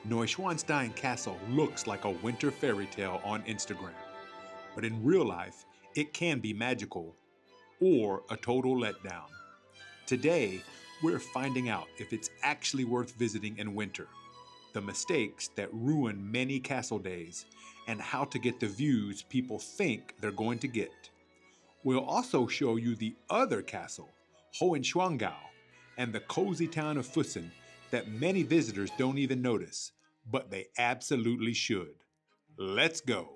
Neuschwanstein Castle looks like a winter fairy tale on Instagram, but in real life, it can be magical or a total letdown. Today, we're finding out if it's actually worth visiting in winter, the mistakes that ruin many castle days, and how to get the views people think they're going to get. We'll also show you the other castle, Hohenschwangau, and the cozy town of Füssen that many visitors don't even notice, but they absolutely should. Let's go!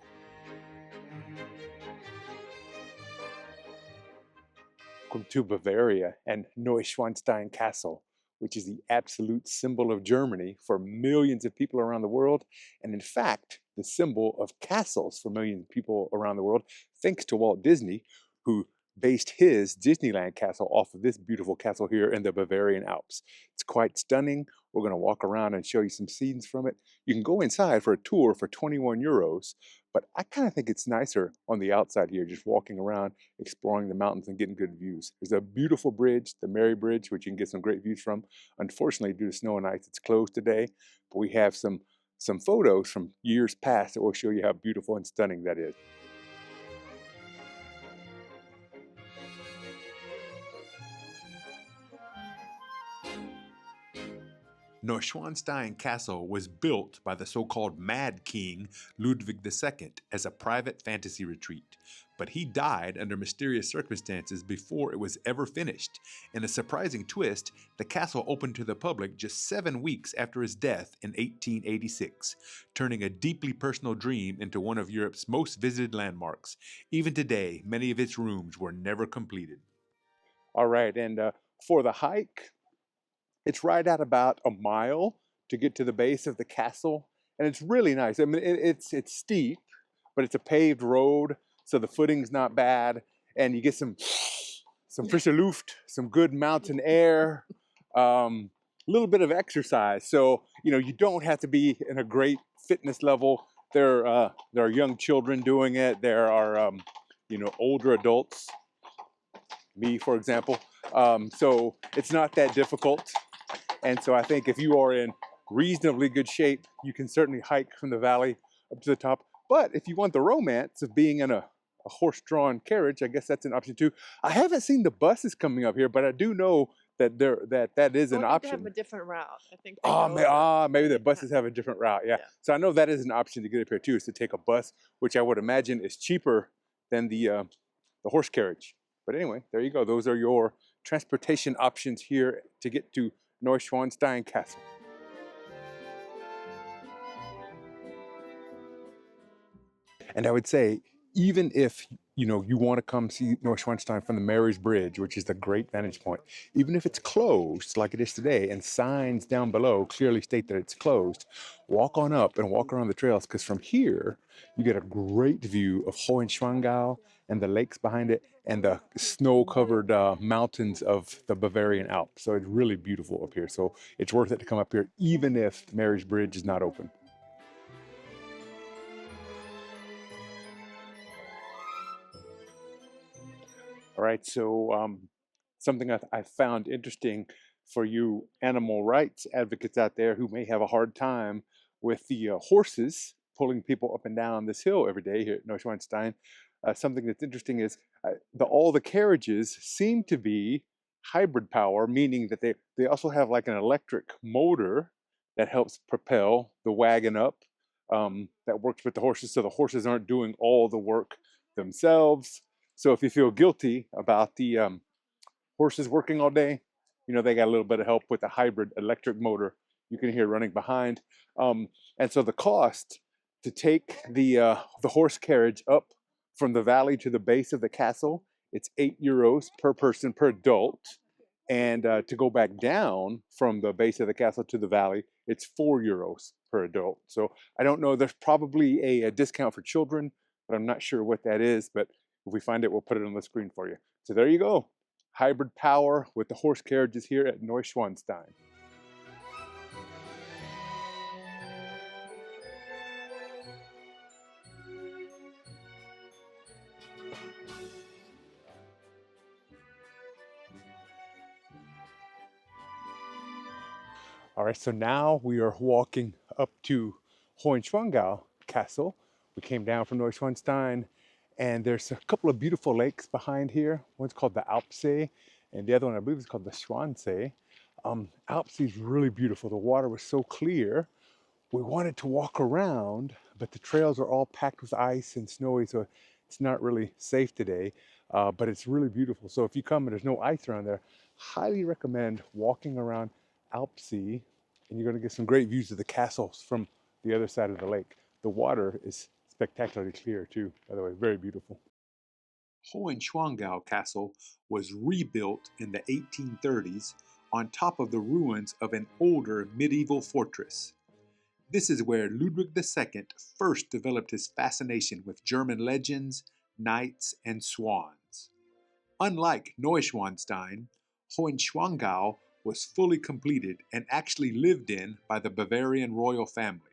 Welcome to Bavaria and Neuschwanstein Castle, which is the absolute symbol of Germany for millions of people around the world, and in fact, the symbol of castles for millions of people around the world, thanks to Walt Disney, who based his Disneyland castle off of this beautiful castle here in the Bavarian Alps. It's quite stunning. We're going to walk around and show you some scenes from it. You can go inside for a tour for 21 euros, but I kind of think it's nicer on the outside here, just walking around, exploring the mountains and getting good views. There's a beautiful bridge, the Mary Bridge, which you can get some great views from. Unfortunately, due to snow and ice, it's closed today, but we have some photos from years past that will show you how beautiful and stunning that is. Neuschwanstein Castle was built by the so-called Mad King Ludwig II as a private fantasy retreat, but he died under mysterious circumstances before it was ever finished. In a surprising twist, the castle opened to the public just 7 weeks after his death in 1886, turning a deeply personal dream into one of Europe's most visited landmarks. Even today, many of its rooms were never completed. All right, and for the hike, it's right at about a mile to get to the base of the castle, and it's really nice. I mean, it's steep, but it's a paved road, so the footing's not bad, and you get some frische Luft, some good mountain air, a little bit of exercise. So you don't have to be in a great fitness level. There are young children doing it. There are older adults, me for example. So it's not that difficult. And so I think if you are in reasonably good shape, you can certainly hike from the valley up to the top. But if you want the romance of being in a horse-drawn carriage, I guess that's an option too. I haven't seen the buses coming up here, but I do know that that is an option. They have a different route. I think. Maybe the buses have a different route. Yeah. So I know that is an option to get up here too, is to take a bus, which I would imagine is cheaper than the horse carriage. But anyway, there you go. Those are your transportation options here to get to Neuschwanstein Castle. And I would say, even if you want to come see Neuschwanstein from the Mary's Bridge, which is the great vantage point, even if it's closed like it is today and signs down below clearly state that it's closed, walk on up and walk around the trails, because from here you get a great view of Hohenschwangau and the lakes behind it and the snow-covered mountains of the Bavarian Alps. So it's really beautiful up here. So it's worth it to come up here even if Mary's Bridge is not open. All right, so something I found interesting for you animal rights advocates out there who may have a hard time with the horses pulling people up and down this hill every day here at Neuschwanstein. Something that's interesting is all the carriages seem to be hybrid power, meaning that they also have like an electric motor that helps propel the wagon up, that works with the horses, so the horses aren't doing all the work themselves. So if you feel guilty about the horses working all day, they got a little bit of help with the hybrid electric motor you can hear running behind. And so the cost to take the horse carriage up from the valley to the base of the castle, it's 8 euros per person per adult. And to go back down from the base of the castle to the valley, it's 4 euros per adult. So I don't know, there's probably a discount for children, but I'm not sure what that is. But if we find it, we'll put it on the screen for you. So there you go. Hybrid power with the horse carriages here at Neuschwanstein. All right, so now we are walking up to Hohenschwangau Castle. We came down from Neuschwanstein, and there's a couple of beautiful lakes behind here. One's called the Alpsee, and the other one I believe is called the Schwanen. Alpsee is really beautiful. The water was so clear. We wanted to walk around, but the trails are all packed with ice and snowy, so it's not really safe today. But it's really beautiful. So if you come and there's no ice around there, highly recommend walking around Alpsee, and you're going to get some great views of the castles from the other side of the lake. The water is spectacularly clear too, by the way, very beautiful. Hohenschwangau Castle was rebuilt in the 1830s on top of the ruins of an older medieval fortress. This is where Ludwig II first developed his fascination with German legends, knights, and swans. Unlike Neuschwanstein, Hohenschwangau was fully completed and actually lived in by the Bavarian royal family.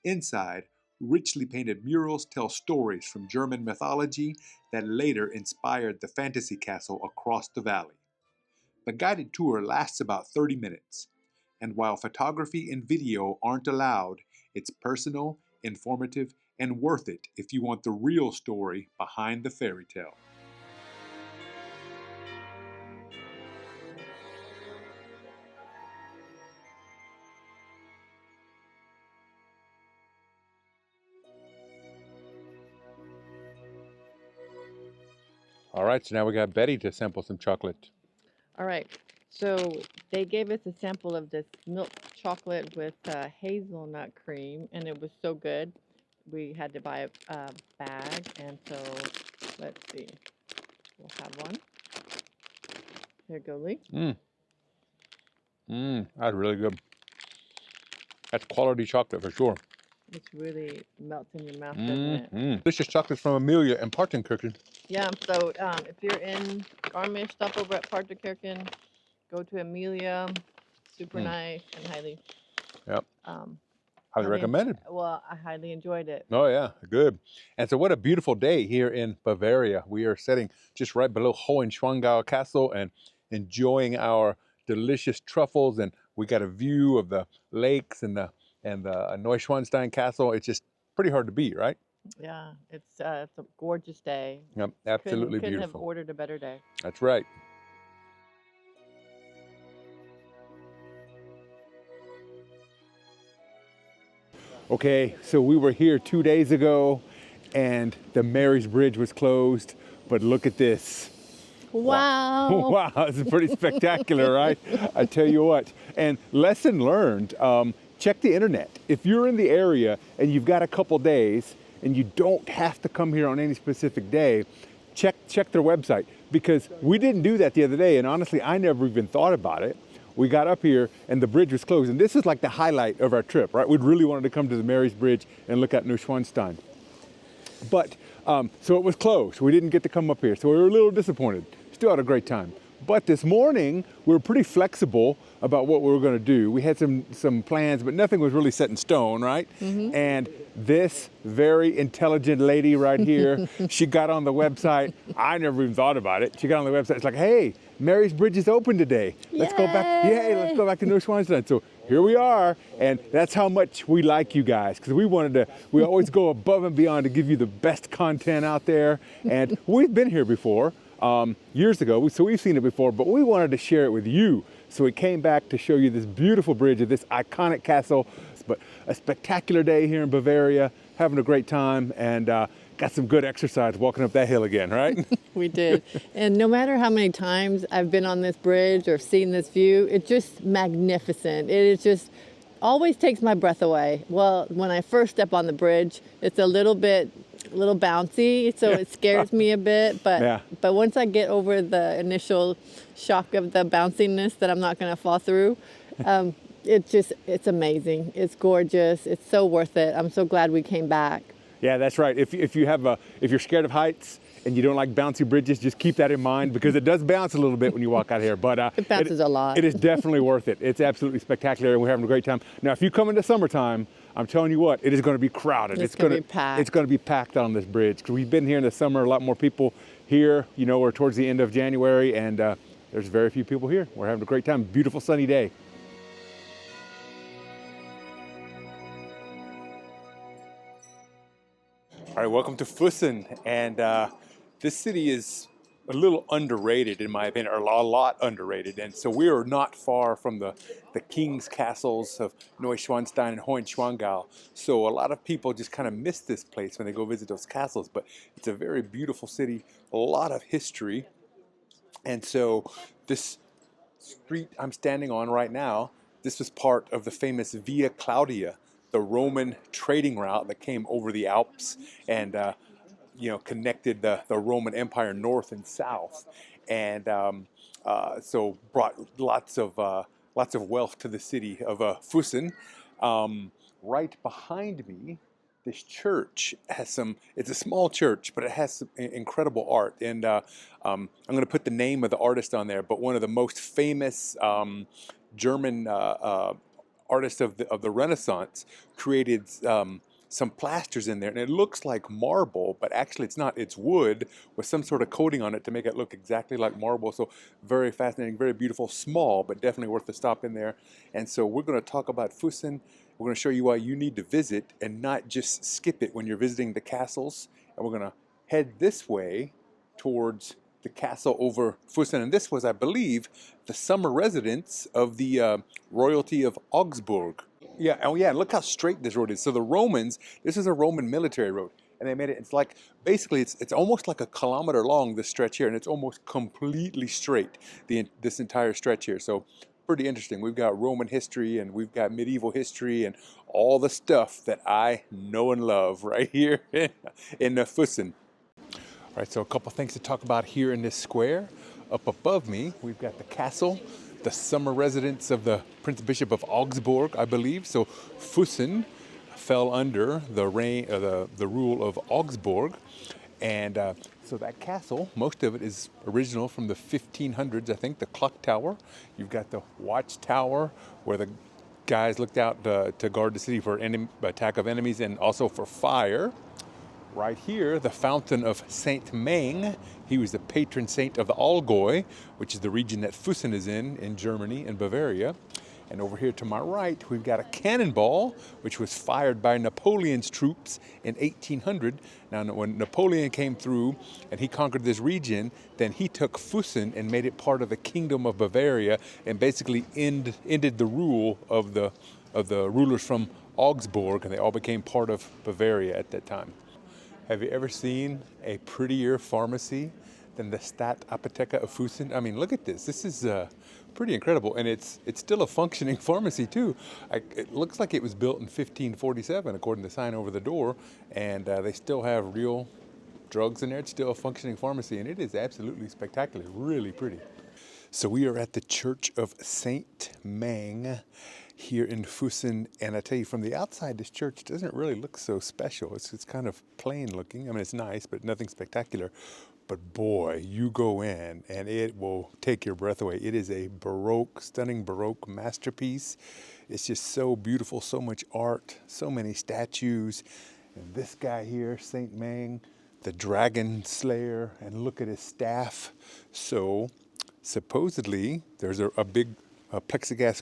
Inside, richly painted murals tell stories from German mythology that later inspired the fantasy castle across the valley. The guided tour lasts about 30 minutes, and while photography and video aren't allowed, it's personal, informative, and worth it if you want the real story behind the fairy tale. All right, so now we got Betty to sample some chocolate. All right, so they gave us a sample of this milk chocolate with hazelnut cream, and it was so good. We had to buy a bag, and so let's see. We'll have one. Here you go, Lee. That's really good. That's quality chocolate for sure. It's really melts in your mouth, doesn't it? Delicious chocolate from Amelia in Partenkirchen. Yeah, so if you're in Garmisch, stop over at Partenkirchen, go to Amelia. Super nice and highly. Yep. Highly recommended. Well, I highly enjoyed it. Oh yeah, good. And so what a beautiful day here in Bavaria. We are sitting just right below Hohenschwangau Castle and enjoying our delicious truffles, and we got a view of the lakes and the Neuschwanstein Castle. It's just pretty hard to beat, right? Yeah, it's a gorgeous day. Yep, absolutely couldn't beautiful. have ordered a better day. That's right. Okay, so we were here 2 days ago, and the Mary's Bridge was closed, but look at this. Wow. Wow, it's pretty spectacular, right? I tell you what. And lesson learned, check the internet. If you're in the area and you've got a couple days and you don't have to come here on any specific day, check their website, because we didn't do that the other day, and honestly, I never even thought about it. We got up here and the bridge was closed, and this is like the highlight of our trip, right? We'd really wanted to come to the Mary's Bridge and look at Neuschwanstein. But, so it was closed. We didn't get to come up here, so we were a little disappointed. Still had a great time. But this morning, we were pretty flexible about what we were going to do. We had some plans, but nothing was really set in stone, right? And this very intelligent lady right here, she got on the website. I never even thought about it. She got on the website. It's like, hey, Mary's Bridge is open today. Let's go back. Yay, let's go back to Neuschwanstein. So here we are, and that's how much we like you guys, because we always go above and beyond to give you the best content out there. And we've been here before. Years ago, so we've seen it before, but we wanted to share it with you. So we came back to show you this beautiful bridge of this iconic castle. But a spectacular day here in Bavaria, having a great time, and got some good exercise walking up that hill again, right? We did. And no matter how many times I've been on this bridge or seen this view, it's just magnificent. It is just always takes my breath away. Well, when I first step on the bridge, it's a little bouncy, so it scares me a bit, but once I get over the initial shock of the bounciness that I'm not going to fall through, it's amazing. It's gorgeous. It's so worth it. I'm so glad we came back. Yeah, that's right. If you're scared of heights and you don't like bouncy bridges, just keep that in mind, because it does bounce a little bit when you walk out here. But it bounces a lot. It is definitely worth it. It's absolutely spectacular, and we're having a great time. Now, if you come in the summertime, I'm telling you what, it is going to be crowded. It's going to be packed. It's going to be packed on this bridge, because we've been here in the summer. A lot more people here. You know, we're towards the end of January, and there's very few people here. We're having a great time. Beautiful sunny day. All right, welcome to Füssen, and this city is a little underrated in my opinion, or a lot underrated. And so we are not far from the king's castles of Neuschwanstein and Hohenschwangau. So a lot of people just kind of miss this place when they go visit those castles, but it's a very beautiful city, a lot of history. And so this street I'm standing on right now, this was part of the famous Via Claudia, the Roman trading route that came over the Alps and connected the Roman Empire north and south, and so brought lots of wealth to the city of Füssen. Right behind me, this church has some. It's a small church, but it has some incredible art. And I'm going to put the name of the artist on there. But one of the most famous German artists of the Renaissance created some plasters in there, and it looks like marble, but actually it's not. It's wood with some sort of coating on it to make it look exactly like marble. So very fascinating, very beautiful, small, but definitely worth the stop in there. And so we're going to talk about Füssen. We're going to show you why you need to visit and not just skip it when you're visiting the castles. And we're going to head this way towards the castle over Füssen. And this was, I believe, the summer residence of the royalty of Augsburg. Yeah, oh yeah, look how straight this road is. So the Romans, this is a Roman military road. And they made it, it's like, basically it's almost like a kilometer long, this stretch here. And it's almost completely straight, this entire stretch here. So pretty interesting. We've got Roman history and we've got medieval history and all the stuff that I know and love right here in Füssen. All right, so a couple things to talk about here in this square. Up above me, we've got the castle, the summer residence of the Prince Bishop of Augsburg, I believe. So Füssen fell under the reign, the rule of Augsburg, and so that castle, most of it is original from the 1500s, I think. The clock tower. You've got the watchtower where the guys looked out to guard the city for attack of enemies and also for fire. Right here, the fountain of Saint Mang. He was the patron saint of the Allgäu, which is the region that Füssen is in Germany and Bavaria. And over here to my right, we've got a cannonball, which was fired by Napoleon's troops in 1800. Now, when Napoleon came through and he conquered this region, then he took Füssen and made it part of the Kingdom of Bavaria and basically ended the rule of the rulers from Augsburg, and they all became part of Bavaria at that time. Have you ever seen a prettier pharmacy than the Stadt-Apotheke of Füssen? I mean, look at this. This is pretty incredible, and it's still a functioning pharmacy too. It looks like it was built in 1547, according to the sign over the door, and they still have real drugs in there. It's still a functioning pharmacy, and it is absolutely spectacular, really pretty. So we are at the Church of Saint Mang here in Füssen, and I tell you, from the outside, this church doesn't really look so special. It's kind of plain looking. I mean, it's nice, but nothing spectacular. But boy, you go in and it will take your breath away. It is a Baroque, stunning Baroque masterpiece. It's just so beautiful, so much art, so many statues. And this guy here, Saint Mang, the dragon slayer, and look at his staff. So supposedly there's a big plexiglass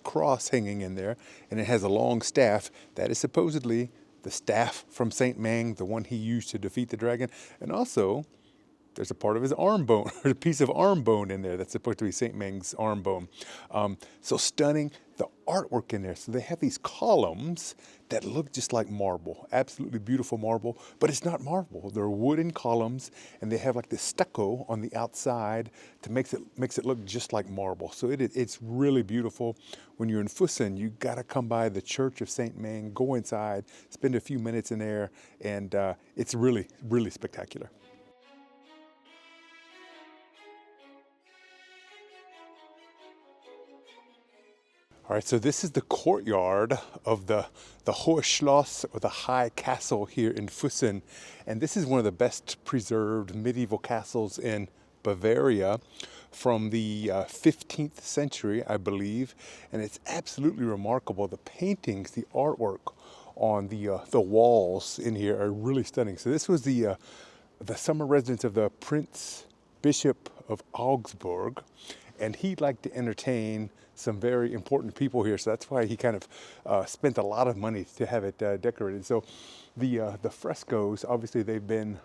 cross hanging in there, and it has a long staff. That is supposedly the staff from Saint Mang, the one he used to defeat the dragon. And also, there's a part of his arm bone, or a piece of arm bone in there that's supposed to be Saint Mang's arm bone. So stunning, the artwork in there. So they have these columns that look just like marble, absolutely beautiful marble, but it's not marble. They're wooden columns, and they have like this stucco on the outside to makes it look just like marble. So it's really beautiful. When you're in Füssen, you gotta come by the Church of Saint Mang, go inside, spend a few minutes in there, and it's really, really spectacular. All right, so this is the courtyard of the Hohes Schloss, or the High Castle here in Füssen. And this is one of the best preserved medieval castles in Bavaria from the 15th century, I believe. And it's absolutely remarkable. The paintings, the artwork on the walls in here are really stunning. So this was the summer residence of the Prince Bishop of Augsburg. and he liked to entertain some very important people here. So that's why he kind of spent a lot of money to have it decorated. So the frescoes, obviously they've been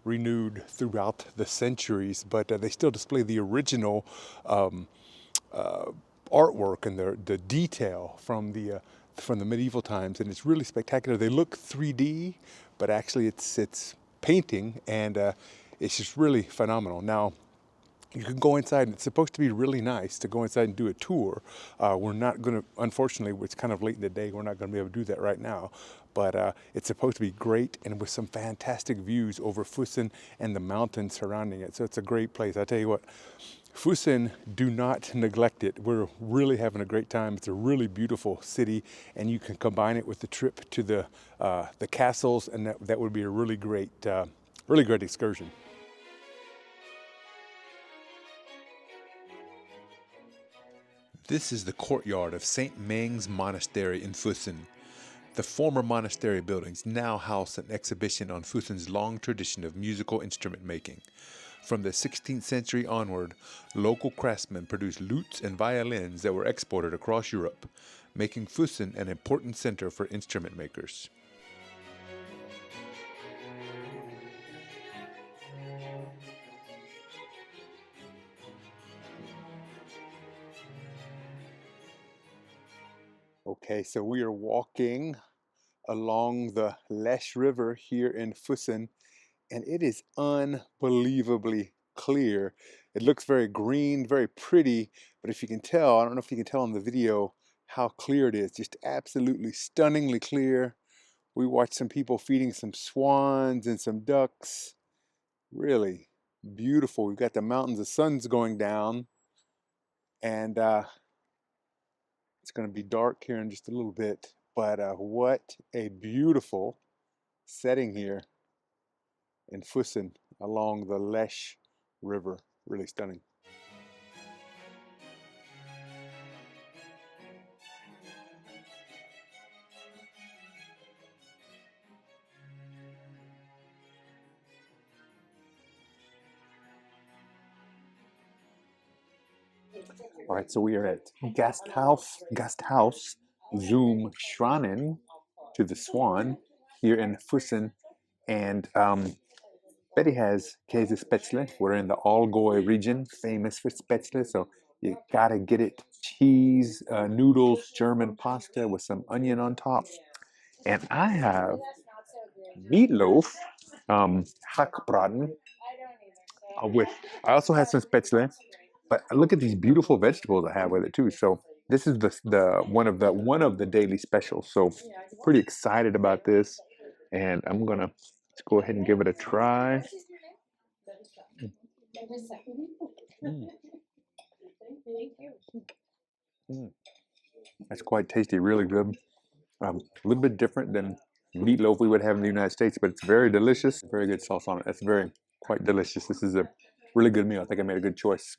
renewed throughout the centuries, but they still display the original artwork and the detail from the medieval times, and it's really spectacular. They look 3D, but actually it's painting, and it's just really phenomenal. Now, you can go inside, and it's supposed to be really nice to go inside and do a tour. We're not going to, unfortunately, it's kind of late in the day, we're not going to be able to do that right now. But it's supposed to be great, and with some fantastic views over Füssen and the mountains surrounding it. So it's a great place. I tell you what, Füssen, do not neglect it. We're really having a great time. It's a really beautiful city, and you can combine it with the trip to the castles, and that would be a really great excursion. This is the courtyard of St. Mang's Monastery in Füssen. The former monastery buildings now house an exhibition on Fussen's long tradition of musical instrument making. From the 16th century onward, local craftsmen produced lutes and violins that were exported across Europe, making Füssen an important center for instrument makers. Okay, so we are walking along the Lech River here in Füssen, and it is unbelievably clear. It looks very green, very pretty, but if you can tell, I don't know if you can tell on the video how clear it is, just absolutely stunningly clear. We watched some people feeding some swans and some ducks. Really beautiful. We've got the mountains, the sun's going down, and it's going to be dark here in just a little bit, but what a beautiful setting here in Füssen along the Lech River. Really stunning. All right, so we are at Gasthaus zum Schwanen, to the Swan, here in Füssen, and Betty has Käse Spätzle. We're in the Allgäu region, famous for Spätzle, so you gotta get it. Cheese, noodles, German pasta with some onion on top. And I have meatloaf, hackbraten, with, I also have some Spätzle, but look at these beautiful vegetables I have with it too. So this is the one of the daily specials. So pretty excited about this, and I'm gonna go ahead and give it a try. Mm. Mm. That's quite tasty, really good. A little bit different than meatloaf we would have in the United States, but it's very delicious. Very good sauce on it. That's very quite delicious. This is a really good meal. I think I made a good choice.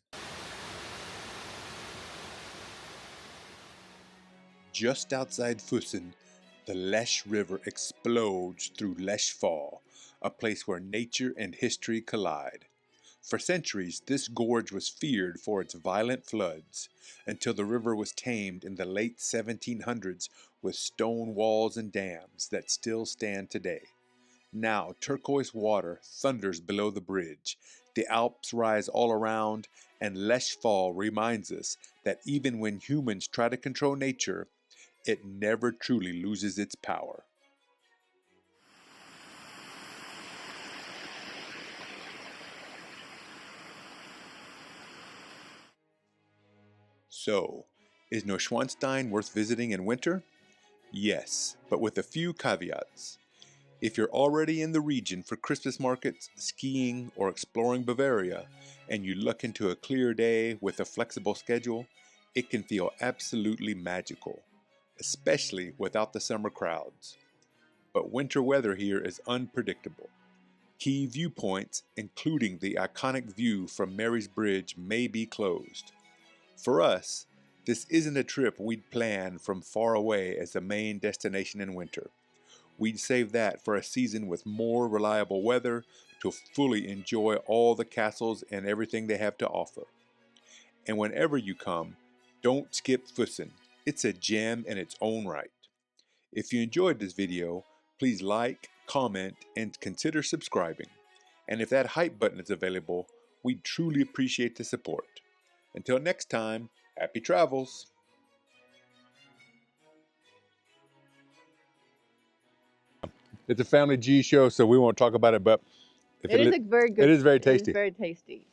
Just outside Füssen, the Lech River explodes through Lechfall, a place where nature and history collide. For centuries, this gorge was feared for its violent floods, until the river was tamed in the late 1700s with stone walls and dams that still stand today. Now, turquoise water thunders below the bridge, the Alps rise all around, and Lechfall reminds us that even when humans try to control nature, it never truly loses its power. So, is Neuschwanstein worth visiting in winter? Yes, but with a few caveats. If you're already in the region for Christmas markets, skiing, or exploring Bavaria, and you luck into a clear day with a flexible schedule, it can feel absolutely magical, especially without the summer crowds. But winter weather here is unpredictable. Key viewpoints, including the iconic view from Mary's Bridge, may be closed. For us, this isn't a trip we'd plan from far away as the main destination in winter. We'd save that for a season with more reliable weather to fully enjoy all the castles and everything they have to offer. And whenever you come, don't skip Füssen. It's a gem in its own right. If you enjoyed this video, please like, comment, and consider subscribing. And if that hype button is available, we'd truly appreciate the support. Until next time, happy travels! It's a Family G show, so we won't talk about it, but It is a very good. it is very It is tasty. very tasty.